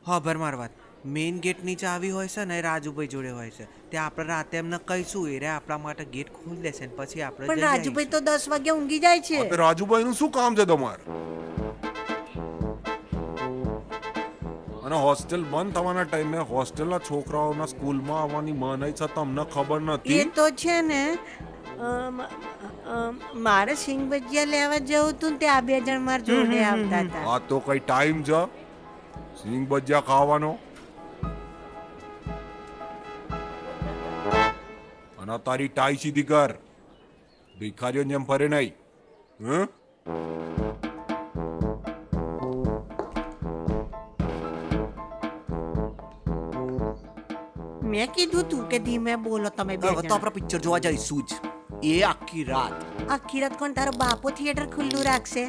ખબર માર વાત મેઇન ગેટની ચાવી હોય છે ને એ રાજુભાઈ જોડે હોય છે તે આપણે રાતે એમને કહીશું એ રે આપણા માટે ગેટ ખોલી દેશે ને પછી આપણે પણ જઈ રાજુભાઈ તો આવીશું. 10 વાગે ઊંઘી જાય છે. આ તે રાજુભાઈ નું શું કામ છે તમારે? અને હોસ્ટેલ બંધ થવાના ટાઈમે હોસ્ટેલના છોકરાઓના સ્કૂલમાં આવવાની મનાઈ છે તમને ખબર એ નથી? તો છે ને મારે સિંગ ભજીયા લેવા જવું હતું ને તે આ 2 જણ માર જોડે આવતા હતા. આ તો કઈ ટાઈમ છે સિંગ ભજીયા ખાવાનો? અને તારી ટાઈ સીધી કર, ભિખારીઓ જેમ ફરે નહીં. હં? મેં કીધું તું કે ધીમે બોલો તમે બે હવે તો આપણે પિક્ચર જોવા જઈશું જ, એ આખી રાત. આખી રાત કોણ તારો બાપો થિયેટર ખુલ્લું રાખશે?